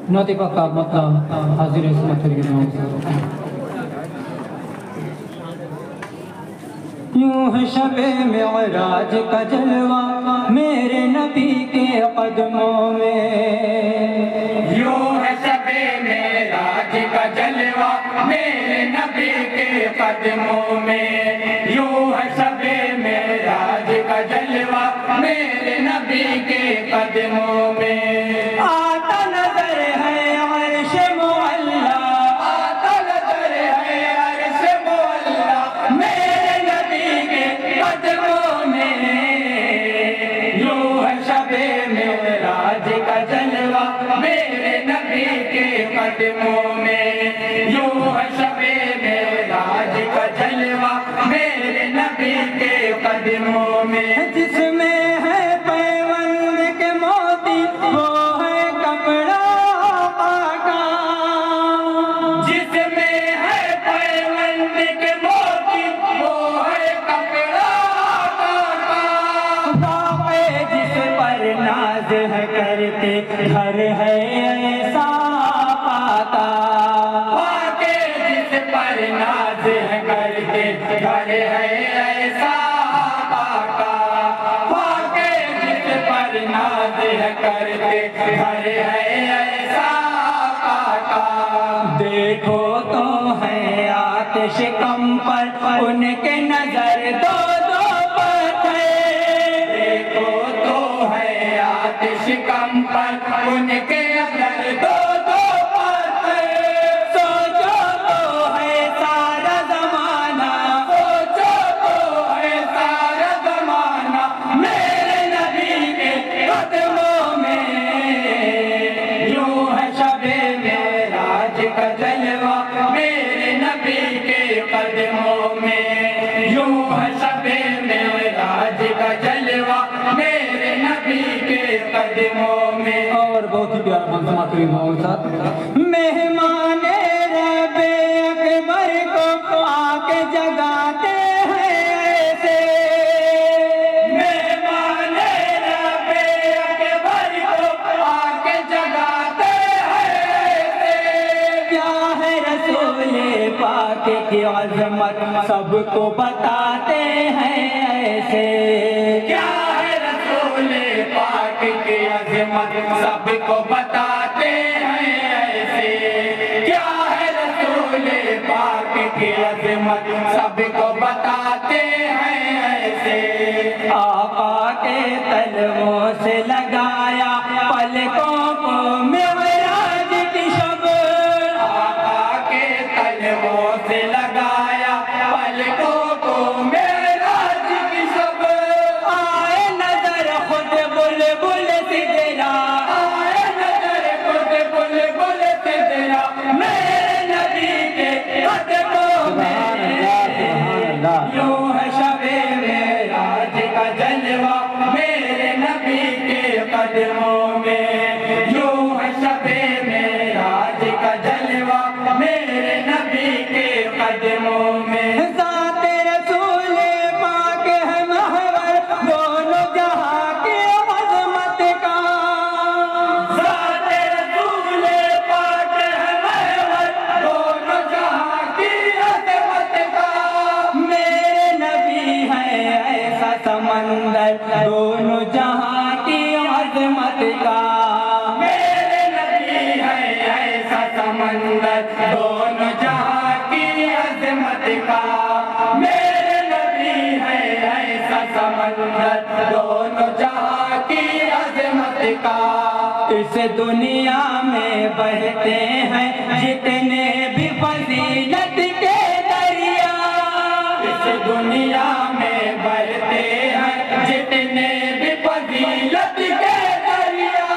ناطقہ کا مطلب حاضر عصمت کے نام سے یوں ہے شب معراج کا جلوہ میرے نبی کے قدموں میں، یوں ہے شب معراج کا جلوہ میرے نبی کے قدموں میں، یوں ہے شب معراج کا جلوہ میرے نبی کے قدموں میں۔ آتا نظر ہے عرش معلا، آتا نظر ہے عرش معلا میرے نبی کے قدموں میں، یوں ہے شب معراج کا جلوہ میرے نبی کے قدموں میں، یوں ہے شب معراج کا جلوہ میرے نبی کے قدموں میں۔ جس میں ہے پیوند کے موتی وہ ہے کپڑا پاکا، جس میں ہے پیوند کے موتی وہ ہے کپڑا پاکا، باقی جس پر ناز ہے کرتے گھر ہے ایسا پاکا، واقع جس پر ناز ہے کرتے گھر ہے ایسا پاکا، واقع جس پر ناز ہے کرتے گھر ہے ایسا پاکا۔ دیکھو تو ہے آتش کم پر ان کے نظر دو دو پتھر، دیکھو تو ہے آتش کم پر ان کے اندر دو دو پتھر، سوچو تو ہے سارا زمانہ، سوچو تو ہے سارا زمانہ میرے نبی کے قدموں میں، یوں ہے شب معراج کا جلوہ میرے نبی کے قدموں میں، یوں ہے شب معراج کا جلوہ میرے نبی کے قدموں میں۔ اور بہت ہی پیارا منظومہ کریم ہو ساتھ مہمان رب اکبر کو آ کے جگاتے ہیں ایسے، مہمان رب اکبر کو آ کے جگاتے ہیں، کیا ہے رسول پاک کی عظمت سب کو بتاتے ہیں ایسے، کیا ہے رسول پاک کی عظمت سب کو بتاتے ہیں ایسے، کیا ہے رسول پاک کی عظمت سب کو بتاتے ہیں ایسے۔ آقا کے تلووں سے لگایا پلکوں کو معراج کی شب، آقا کے تلووں سے لگایا پلکوں کو معراج کی شب، آئے نظر خود بلبل سدرا، آئے نظر خود بلبل سدرا میرے نبی کے قدموں میں، یوں ہے شب معراج کا جلوہ میرے نبی کے قدموں میں، یوں ہے شب معراج کا جلوہ میرے نبی کے قدموں میں۔ ذات رسول پاک ہے محور دونوں جہاں کی عظمت کا، ذات رسول پاک ہے محور دونوں جہاں کی عظمت کا، میرے نبی ہے ایسا سمندر دونوں جہاں کی عظمت کا، میرے نبی ہے ایسا سمندر دونوں جہاں کی عظمت کا، میرے نبی ہے ایسا سمندر دونوں جہاں کی عظمت کا۔ اس دنیا میں بہتے ہیں جتنے بھی فضیلت کے دریا، اس دنیا میں بہتے ہیں جتنے بھی فضیلت کے دریا،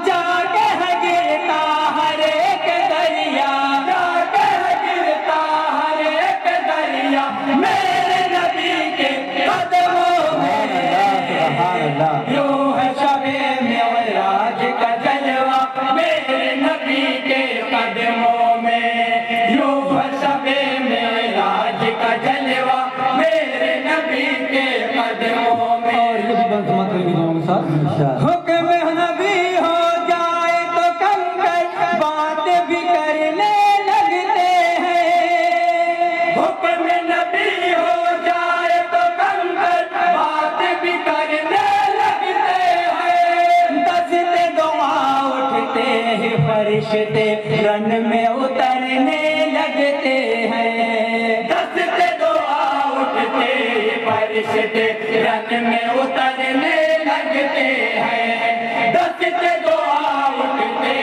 جا کے ہے گرتا ہر ایک دریا، جا کے گرتا ہر ایک دریا میرے نبی کے قدموں میں، یوں ہے شب معراج کا جلوہ میرے نبی کے قدموں میں، یوں ہے شب معراج کا جلوہ میرے نبی کے قدموں سماعت کریں دونوں کے ساتھ. حکم نبی ہو جائے تو کنکر بات بھی کرنے لگتے ہیں. حکم نبی ہو جائے تو کنکر بات بھی کرنے لگتے ہیں. دستے دعا اٹھتے ہیں فرشتے رن میں اترنے لگتے ہیں. دستے دعا اٹھتے فرشتے رن میں اترنے لگتے ہیں. دستے دعا اٹھتے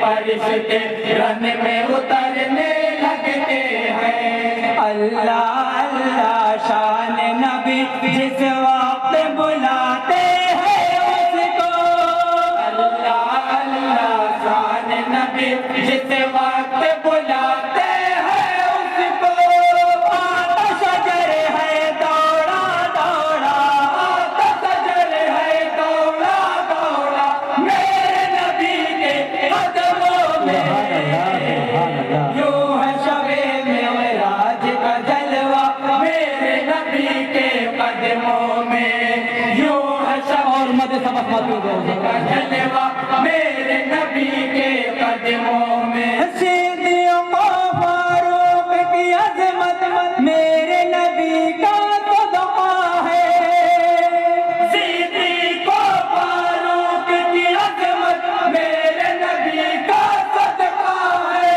فرشتے رن میں اترنے لگتے ہیں. اللہ اللہ شان نبی جس وقت بلاتے ہیں اس کو. اللہ اللہ شان نبی جس وقت بلاتے ہیں اس کو. آتش اجر ہے دوڑا دوڑا. آتش اجر ہے دوڑا دوڑا میرے نبی کے قدموں میں. یوں ہے شب معراج کا جلوہ میرے نبی کے قدموں میں. یوں ہے شب اور مد سبق مت دو. کا جلوہ میرے نبی کے قدموں میں. صدیق و فاروق کی عظمت میرے نبی کا صدقہ ہے. صدیق و فاروق کی عظمت میرے نبی کا صدقہ ہے.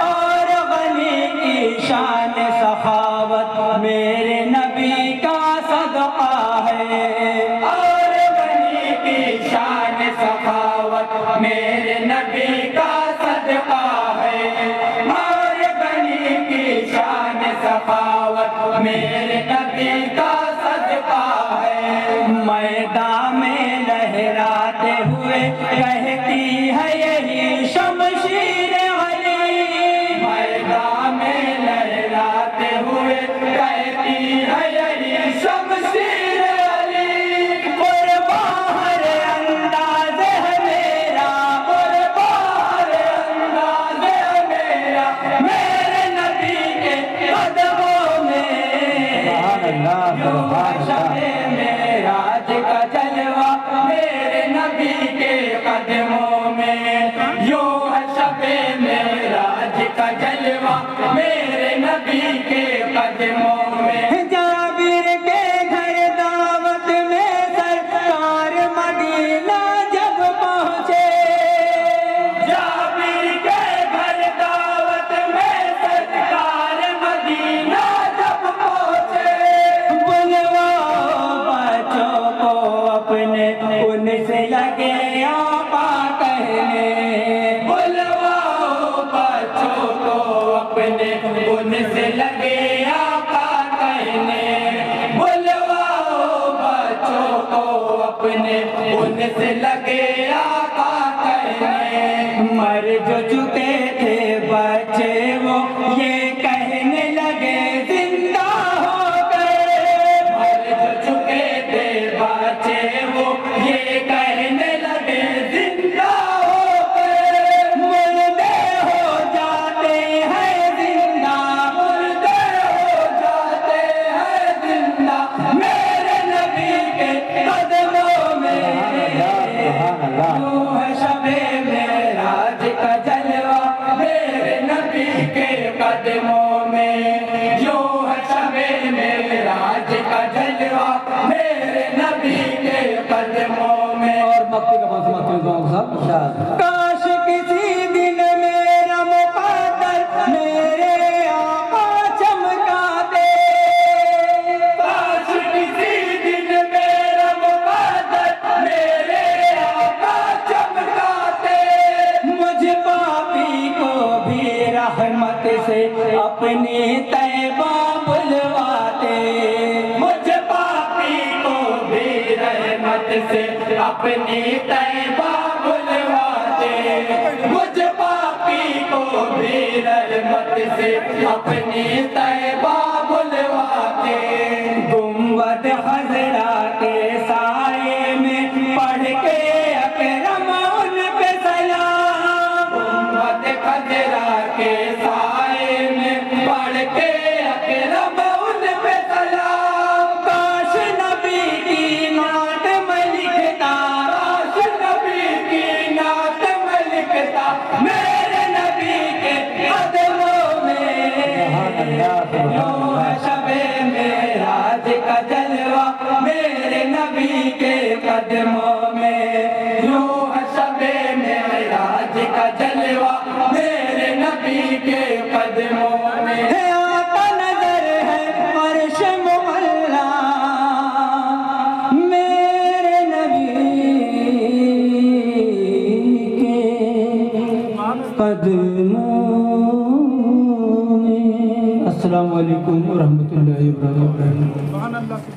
اور غنی کی شان سخاوت میرے نبی کا صدقہ ہے. اور غنی کی شان سخاوت میرے نبی کا صدقہ ہے. اور غنی کی شان سخاوت میرے نبی کا صدقہ ہے. میدان میں لہراتے ہوئے کہتی ہے یہی شمشیر علی. میدان میں لہراتے ہوئے کہتی ہے یہی شمشیر علی. قربان ہر انداز ہے میرا. قربان انداز ہے میرا میرے نبی کے قدموں میں. یوں ہے شب معراج کا جلوہ میرے نبی کے قدموں میں. یوں ہے شب معراج کا جلوہ میرے نبی کے قدموں میں. جابر کے گھر دعوت میں سرکار مدینہ جب پہنچے. جابر کے گھر دعوت میں سرکار مدینہ جب پہنچے. بلواؤ بچوں کو اپنے ان سے لگے آقا کہنے. بلواؤ بچوں کو اپنے ان سے لگے آقا کہنے. بلواؤ بچوں کو اپنے ان سے لگے آقا کہنے. مر جو چکے تھے بچے وہ یہ کہنے لگے زندہ ہو گئے. مر جو چکے تھے بچے وہ یہ کہنے لگے زندہ ہو گئے. مردے ہو جاتے ہیں زندہ. مردے ہو جاتے ہیں زندہ میرے نبی کے قدموں میں. یوں ہے شب معراج کا جلوہ میرے نبی کے قدموں میں. یوں ہے شب معراج کا جلوہ میرے نبی کے قدموں میں. اور مکتے کا فاصلہ کریں دونوں صاحب. کاش کسی دن میرا مقدر میرے آقا چمکاتے. کاش کسی دن میرا مقدر میرے آقا چمکاتے. مجھ پاپی کو بھی رحمت سے اپنی طیبہ بلواتے. مجھ پاپی کو بھی رحمت سے اپنی طیبہ بلواتے. مجھ پاپی کو بھی رحمت سے اپنی طیبہ بلواتے. گنبد خضرا کے سائے میں پڑھ کے اکرم ان پہ سلام. گنبد خضرا کے سائے میں پڑھ کے اکرم ان پہ سلام. کاش نبی کی نعت یوں ہے شب معراج کا جلوہ میرے نبی کے قدموں میں یوں ہے شب معراج کا جلوہ میرے نبی کے قدموں میں آتا نظر ہے عرش معلا میرے نبی کے قدموں میں۔ السلام علیکم ورحمۃ اللہ وبرکاتہ۔